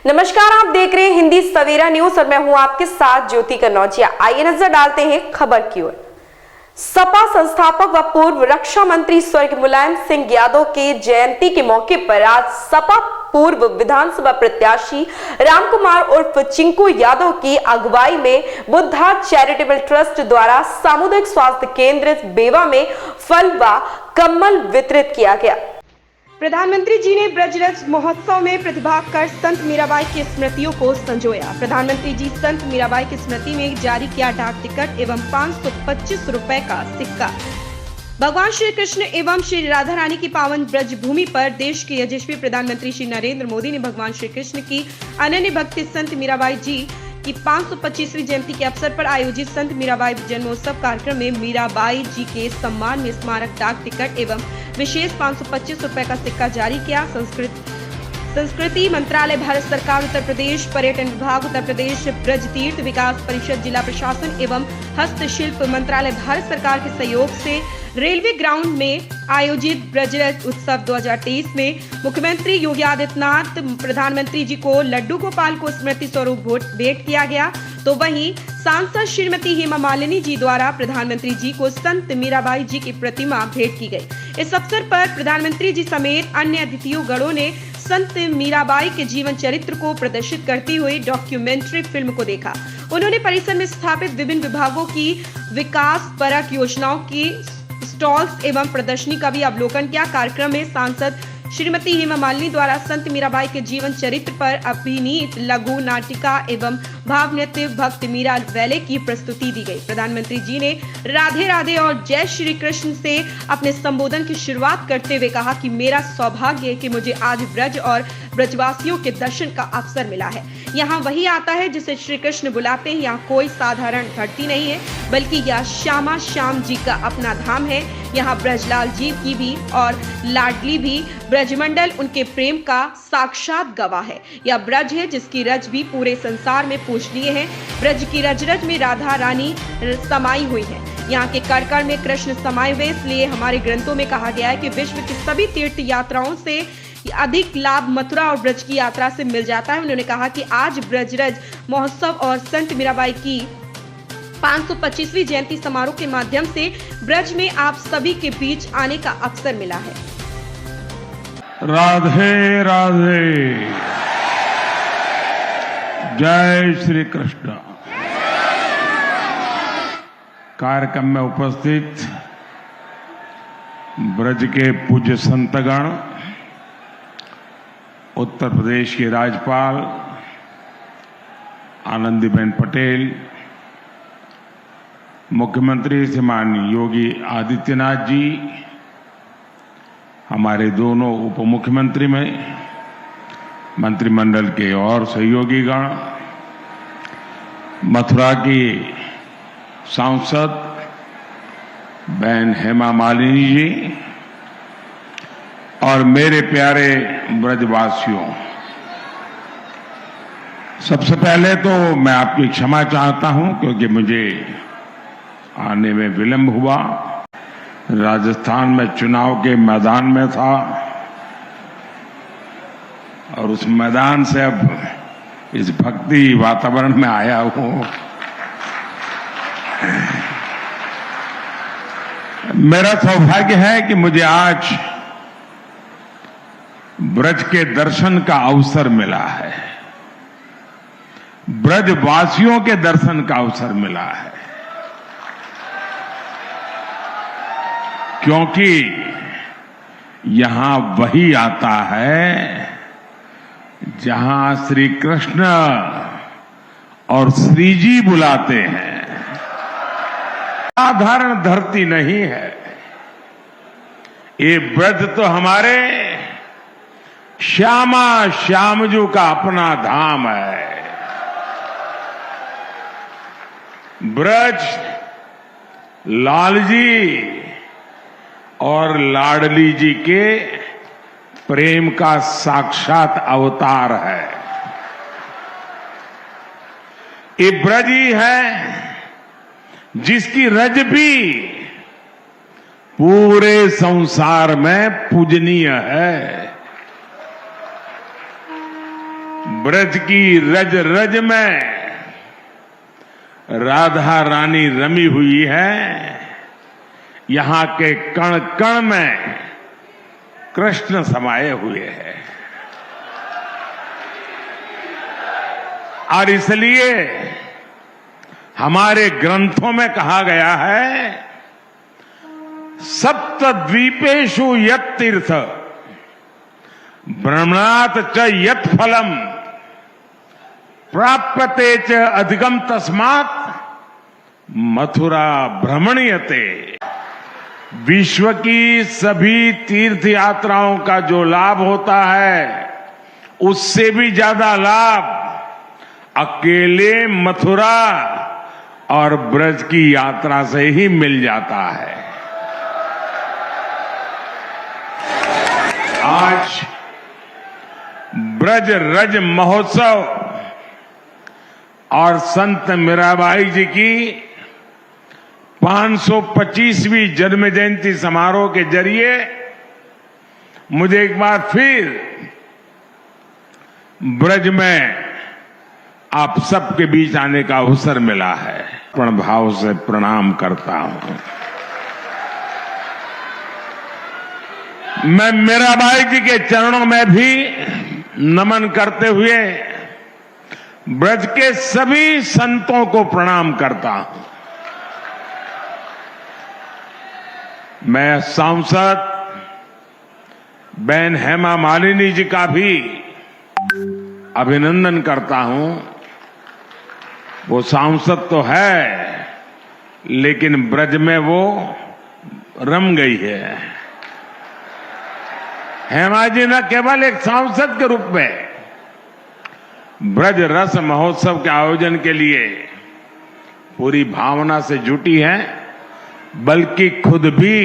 नमस्कार, आप देख रहे हैं हिंदी सवेरा न्यूज और मैं हूं आपके साथ ज्योति कन्नौजिया। आइए नजर डालते हैं खबर की ओर। सपा संस्थापक व पूर्व रक्षा मंत्री स्वर्गीय मुलायम सिंह यादव के जयंती के मौके पर आज सपा पूर्व विधानसभा प्रत्याशी रामकुमार उर्फ चिंकू यादव की अगुवाई में बुद्धा चैरिटेबल ट्रस्ट द्वारा सामुदायिक स्वास्थ्य केंद्र बेवा में फल व कम्बल वितरित किया गया। प्रधानमंत्री जी ने ब्रजरज महोत्सव में प्रतिभाग कर संत मीराबाई की स्मृतियों को संजोया। प्रधानमंत्री जी संत मीराबाई की स्मृति में जारी किया डाक टिकट एवं 525 रुपए का सिक्का। भगवान श्री कृष्ण एवं श्री राधा रानी की पावन ब्रज भूमि पर देश के यशस्वी प्रधानमंत्री श्री नरेंद्र मोदी ने भगवान श्री कृष्ण की अनन्य भक्ति संत मीराबाई जी की 525वीं जयंती के अवसर पर आयोजित संत मीराबाई जन्मोत्सव कार्यक्रम में मीराबाई जी के सम्मान में स्मारक डाक टिकट एवं विशेष 525 रुपए का सिक्का जारी किया। संस्कृति मंत्रालय, भारत सरकार, उत्तर प्रदेश पर्यटन विभाग, उत्तर प्रदेश ब्रज तीर्थ विकास परिषद, जिला प्रशासन एवं हस्तशिल्प मंत्रालय, भारत सरकार के सहयोग से रेलवे ग्राउंड में आयोजित ब्रजरज उत्सव 2023 में मुख्यमंत्री योगी आदित्यनाथ प्रधानमंत्री जी को लड्डू गोपाल को स्मृति स्वरूप भेंट किया गया। तो वहीं सांसद श्रीमती हेमा मालिनी जी द्वारा प्रधानमंत्री जी को संत मीराबाई जी की प्रतिमा भेंट की गई। इस अवसर पर प्रधानमंत्री जी समेत अन्य अतिथियों गणों ने संत मीराबाई के जीवन चरित्र को प्रदर्शित करती हुई डॉक्यूमेंट्री फिल्म को देखा। उन्होंने परिसर में स्थापित विभिन्न विभागों की विकास परक योजनाओं की स्टॉल्स एवं प्रदर्शनी का भी अवलोकन किया। कार्यक्रम में सांसद श्रीमती हेमा मालिनी द्वारा संत मीराबाई के जीवन चरित्र पर अभिनीत लघु नाटिका एवं भाव नृत्य भक्त मीरा वैले की प्रस्तुति दी गई। प्रधानमंत्री जी ने राधे राधे और जय श्री कृष्ण से अपने संबोधन की शुरुआत करते हुए कहा कि मेरा सौभाग्य है कि मुझे आज ब्रज और ब्रजवासियों के दर्शन का अवसर मिला है। यहाँ वही आता है जिसे श्री कृष्ण बुलाते हैं। यहाँ कोई साधारण धरती नहीं है, बल्कि यह श्यामा श्याम जी का अपना धाम है। यहाँ ब्रजलाल जी की भी और लाडली भी ब्रजमंडल उनके प्रेम का साक्षात गवाह है। यह ब्रज है जिसकी रज भी पूरे संसार में पूजनीय है। ब्रज की रज रज में राधा रानी समाई हुई है। यहाँ के कण कण में कृष्ण समाये हुए, इसलिए हमारे ग्रंथों में कहा गया है कि विश्व की सभी तीर्थ यात्राओं से अधिक लाभ मथुरा और ब्रज की यात्रा से मिल जाता है। उन्होंने कहा कि आज ब्रजरज महोत्सव और संत मीराबाई की 525वीं जयंती समारोह के माध्यम से ब्रज में आप सभी के बीच आने का अवसर मिला है। राधे राधे, जय श्री कृष्ण। कार्यक्रम में उपस्थित ब्रज के पूज्य संतगण, उत्तर प्रदेश की राज्यपाल आनंदीबेन पटेल, मुख्यमंत्री श्रीमान योगी आदित्यनाथ जी, हमारे दोनों उप मुख्यमंत्री में मंत्रिमंडल के और सहयोगी गण, मथुरा की सांसद बहन हेमा मालिनी जी और मेरे प्यारे ब्रजवासियों, सबसे पहले तो मैं आपकी क्षमा चाहता हूं क्योंकि मुझे आने में विलंब हुआ। राजस्थान में चुनाव के मैदान में था और उस मैदान से अब इस भक्ति वातावरण में आया हूं। मेरा सौभाग्य है कि मुझे आज ब्रज के दर्शन का अवसर मिला है, ब्रजवासियों के दर्शन का अवसर मिला है, क्योंकि यहां वही आता है जहां श्री कृष्ण और श्री जी बुलाते हैं। साधारण धरती नहीं है ये ब्रज, तो हमारे श्यामा श्यामजू का अपना धाम है। ब्रज लालजी और लाडली जी के प्रेम का साक्षात अवतार है। ये ब्रज ही है जिसकी रज भी पूरे संसार में पूजनीय है। ब्रज की रज रज में राधा रानी रमी हुई है, यहां के कण कण में कृष्ण समाये हुए हैं। और इसलिए हमारे ग्रंथों में कहा गया है, सप्तद्वीपेषु यत् तीर्थ भ्रमणात् च यत् फलम प्राप्यते च अधिकम तस्मात् मथुरा भ्रमणीयते। विश्व की सभी तीर्थ यात्राओं का जो लाभ होता है, उससे भी ज्यादा लाभ अकेले मथुरा और ब्रज की यात्रा से ही मिल जाता है। आज ब्रज रज महोत्सव और संत मीराबाई जी की 525वीं जन्म जयंती समारोह के जरिए मुझे एक बार फिर ब्रज में आप सबके बीच आने का अवसर मिला है। पूर्ण भाव से प्रणाम करता हूं। मैं मीराबाई जी के चरणों में भी नमन करते हुए ब्रज के सभी संतों को प्रणाम करता हूं। मैं सांसद बहन हेमा मालिनी जी का भी अभिनंदन करता हूं। वो सांसद तो है, लेकिन ब्रज में वो रम गई है। हेमा जी न केवल एक सांसद के रूप में ब्रज रस महोत्सव के आयोजन के लिए पूरी भावना से जुटी हैं, बल्कि खुद भी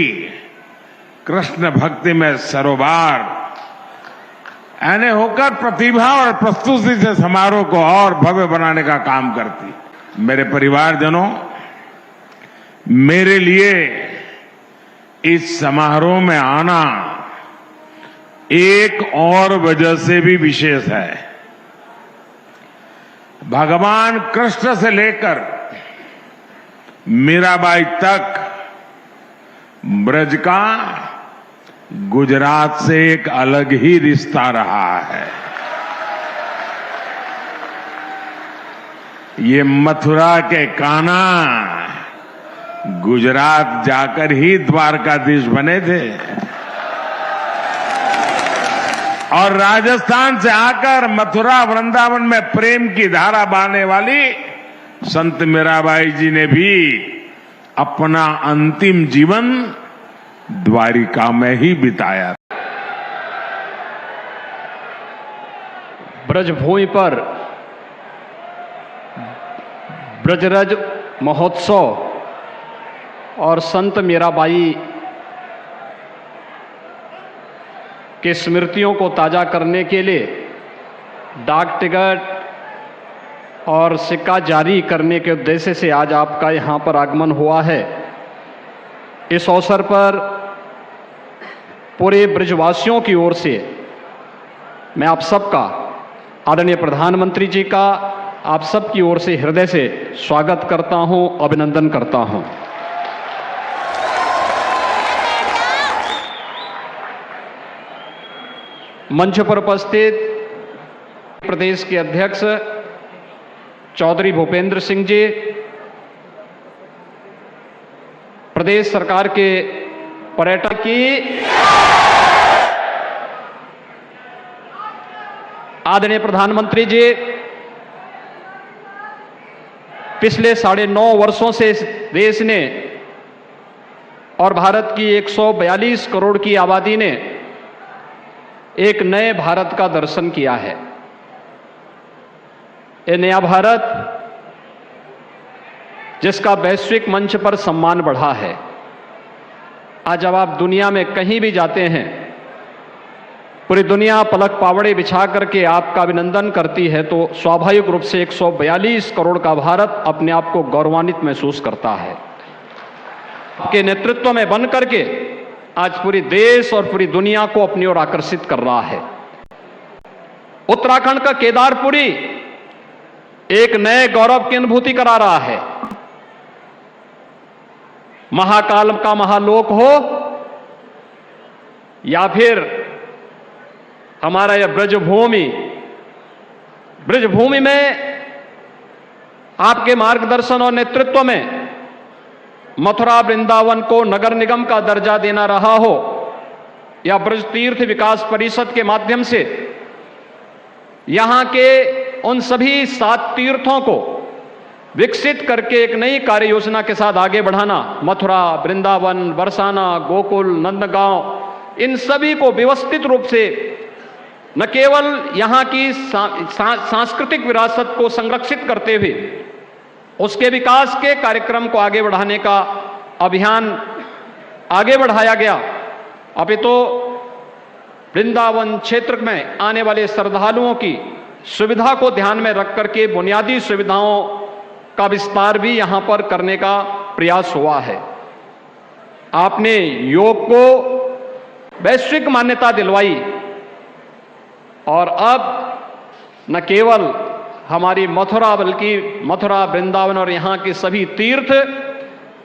कृष्ण भक्ति में सरोबार यानी होकर प्रतिभा और प्रस्तुति से समारोह को और भव्य बनाने का काम करती। मेरे परिवारजनों, मेरे लिए इस समारोह में आना एक और वजह से भी विशेष है। भगवान कृष्ण से लेकर मीराबाई तक ब्रज का गुजरात से एक अलग ही रिश्ता रहा है। ये मथुरा के कान्हा गुजरात जाकर ही द्वारकाधीश बने थे और राजस्थान से आकर मथुरा वृंदावन में प्रेम की धारा बहाने वाली संत मीराबाई जी ने भी अपना अंतिम जीवन द्वारिका में ही बिताया। ब्रजभूमि पर ब्रजरज महोत्सव और संत मीराबाई के स्मृतियों को ताजा करने के लिए डाक टिकट और सिक्का जारी करने के उद्देश्य से आज आपका यहाँ पर आगमन हुआ है। इस अवसर पर पूरे ब्रजवासियों की ओर से मैं आप सबका, आदरणीय प्रधानमंत्री जी का आप सबकी ओर से हृदय से स्वागत करता हूं, अभिनंदन करता हूं। मंच पर उपस्थित प्रदेश के अध्यक्ष चौधरी भूपेंद्र सिंह जी, प्रदेश सरकार के पर्यटन की आदरणीय प्रधानमंत्री जी, पिछले 9.5 वर्षों से इस देश ने और भारत की 142 करोड़ की आबादी ने एक नए भारत का दर्शन किया है। ये नया भारत जिसका वैश्विक मंच पर सम्मान बढ़ा है। आज जब आप दुनिया में कहीं भी जाते हैं, पूरी दुनिया पलक पावड़े बिछा करके आपका अभिनंदन करती है, तो स्वाभाविक रूप से 142 करोड़ का भारत अपने आप को गौरवान्वित महसूस करता है। आपके नेतृत्व में बन करके आज पूरी देश और पूरी दुनिया को अपनी ओर आकर्षित कर रहा है। उत्तराखंड का केदारपुरी एक नए गौरव की अनुभूति करा रहा है। महाकाल का महालोक हो या फिर हमारा यह ब्रजभूमि में आपके मार्गदर्शन और नेतृत्व में मथुरा वृंदावन को नगर निगम का दर्जा देना रहा हो या ब्रज तीर्थ विकास परिषद के माध्यम से यहां के उन सभी 7 तीर्थों को विकसित करके एक नई कार्य योजना के साथ आगे बढ़ाना, मथुरा, वृंदावन, बरसाना, गोकुल, नंदगांव, इन सभी को व्यवस्थित रूप से न केवल यहां की सांस्कृतिक विरासत को संरक्षित करते हुए उसके विकास के कार्यक्रम को आगे बढ़ाने का अभियान आगे बढ़ाया गया। अपितु वृंदावन क्षेत्र में आने वाले श्रद्धालुओं की सुविधा को ध्यान में रख करके बुनियादी सुविधाओं का विस्तार भी यहां पर करने का प्रयास हुआ है। आपने योग को वैश्विक मान्यता दिलवाई और अब न केवल हमारी मथुरा बल्कि मथुरा, वृंदावन और यहां के सभी तीर्थ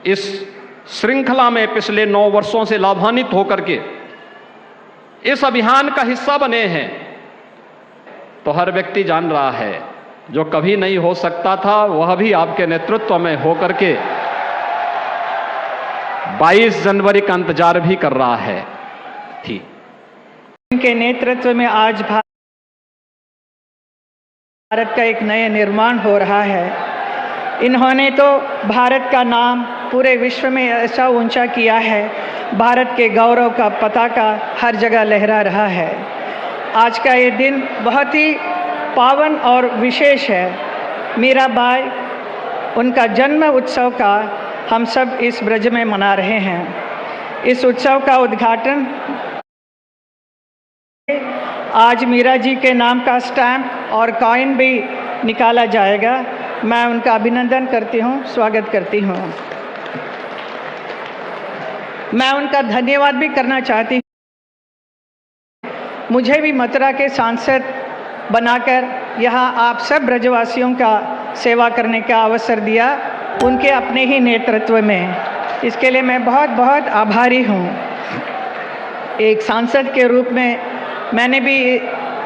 इस श्रृंखला में पिछले 9 वर्षों से लाभान्वित होकर के इस अभियान का हिस्सा बने हैं। तो हर व्यक्ति जान रहा है जो कभी नहीं हो सकता था वह भी आपके नेतृत्व में होकर के 22 जनवरी का इंतजार भी कर रहा है थी। इनके नेतृत्व में आज भारत का एक नया निर्माण हो रहा है। इन्होंने तो भारत का नाम पूरे विश्व में ऐसा ऊंचा किया है, भारत के गौरव का पताका हर जगह लहरा रहा है। आज का ये दिन बहुत ही पावन और विशेष है। मीराबाई, उनका जन्म उत्सव का हम सब इस ब्रज में मना रहे हैं। इस उत्सव का उद्घाटन आज मीरा जी के नाम का स्टैम्प और कॉइन भी निकाला जाएगा। मैं उनका अभिनंदन करती हूँ, स्वागत करती हूँ। मैं उनका धन्यवाद भी करना चाहती हूँ। मुझे भी मथुरा के सांसद बनाकर यहाँ आप सब ब्रजवासियों का सेवा करने का अवसर दिया, उनके अपने ही नेतृत्व में। इसके लिए मैं बहुत बहुत आभारी हूँ। एक सांसद के रूप में मैंने भी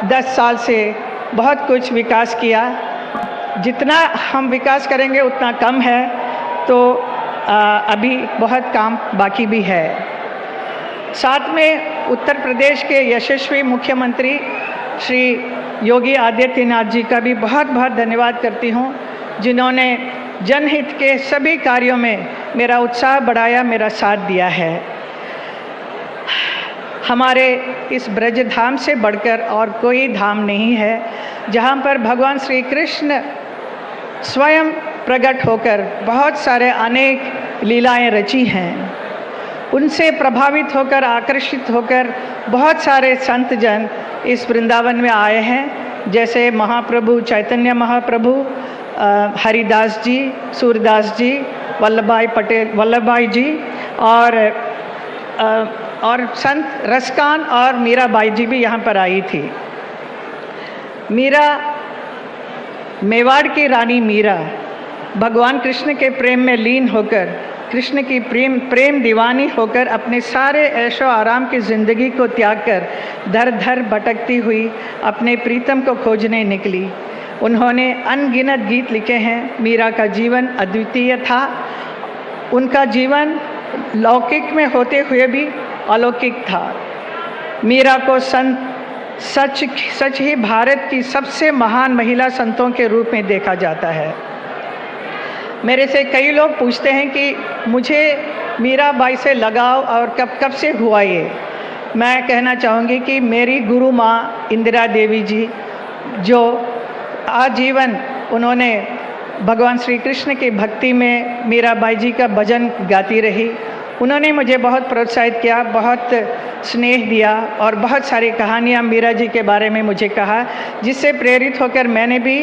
10 साल से बहुत कुछ विकास किया। जितना हम विकास करेंगे उतना कम है, तो अभी बहुत काम बाकी भी है। साथ में उत्तर प्रदेश के यशस्वी मुख्यमंत्री श्री योगी आदित्यनाथ जी का भी बहुत बहुत धन्यवाद करती हूँ, जिन्होंने जनहित के सभी कार्यों में मेरा उत्साह बढ़ाया, मेरा साथ दिया है। हमारे इस ब्रज धाम से बढ़कर और कोई धाम नहीं है जहाँ पर भगवान श्री कृष्ण स्वयं प्रकट होकर बहुत सारे अनेक लीलाएं रची हैं। उनसे प्रभावित होकर, आकर्षित होकर बहुत सारे संत जन इस वृंदावन में आए हैं, जैसे महाप्रभु चैतन्य महाप्रभु, हरिदास जी, सूरदास जी, वल्लभाई जी और संत रसकान और मीराबाई जी भी यहाँ पर आई थी। मीरा, मेवाड़ की रानी मीरा भगवान कृष्ण के प्रेम में लीन होकर, कृष्ण की प्रेम दीवानी होकर अपने सारे ऐशो आराम की ज़िंदगी को त्याग कर दर दर भटकती हुई अपने प्रीतम को खोजने निकली। उन्होंने अनगिनत गीत लिखे हैं। मीरा का जीवन अद्वितीय था। उनका जीवन लौकिक में होते हुए भी अलौकिक था। मीरा को सच ही भारत की सबसे महान महिला संतों के रूप में देखा जाता है। मेरे से कई लोग पूछते हैं कि मुझे मीराबाई से लगाव और कब से हुआ ये। मैं कहना चाहूँगी कि मेरी गुरु माँ इंदिरा देवी जी, जो आजीवन उन्होंने भगवान श्री कृष्ण की भक्ति में मीराबाई जी का भजन गाती रही, उन्होंने मुझे बहुत प्रोत्साहित किया, बहुत स्नेह दिया और बहुत सारी कहानियाँ मीरा जी के बारे में मुझे कहा, जिससे प्रेरित होकर मैंने भी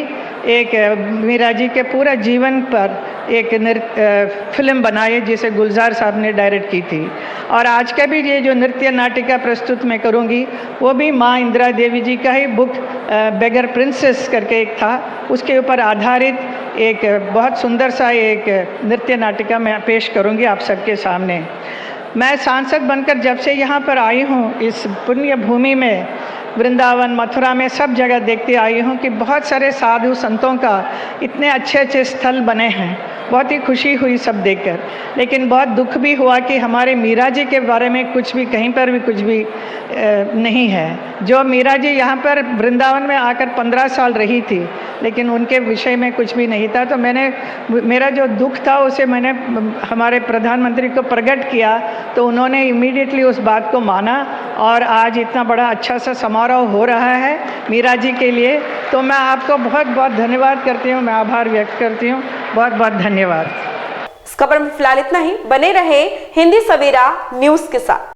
एक मीरा जी के पूरा जीवन पर एक फिल्म बनाई जिसे गुलजार साहब ने डायरेक्ट की थी। और आज का भी ये जो नृत्य नाटिका प्रस्तुत मैं करूँगी वो भी माँ इंदिरा देवी जी का ही बुक बेगर प्रिंसेस करके एक था, उसके ऊपर आधारित एक बहुत सुंदर सा एक नृत्य नाटिका मैं पेश करूँगी आप सबके सामने। मैं सांसद बनकर जब से यहाँ पर आई हूँ, इस पुण्य भूमि में, वृंदावन मथुरा में सब जगह देखते आई हूँ कि बहुत सारे साधु संतों का इतने अच्छे अच्छे स्थल बने हैं। बहुत ही खुशी हुई सब देखकर, लेकिन बहुत दुख भी हुआ कि हमारे मीरा जी के बारे में कुछ भी कहीं पर भी कुछ भी नहीं है। जो मीरा जी यहाँ पर वृंदावन में आकर 15 साल रही थी, लेकिन उनके विषय में कुछ भी नहीं था। तो मेरा जो दुख था उसे मैंने हमारे प्रधानमंत्री को प्रकट किया, तो उन्होंने इमीडिएटली उस बात को माना और आज इतना बड़ा अच्छा सा समारोह हो रहा है मीरा जी के लिए। तो मैं आपको बहुत बहुत धन्यवाद करती हूँ, मैं आभार व्यक्त करती हूँ। बहुत बहुत धन्यवाद। इस खबर में फिलहाल इतना ही। बने रहे हिंदी सवेरा न्यूज के साथ।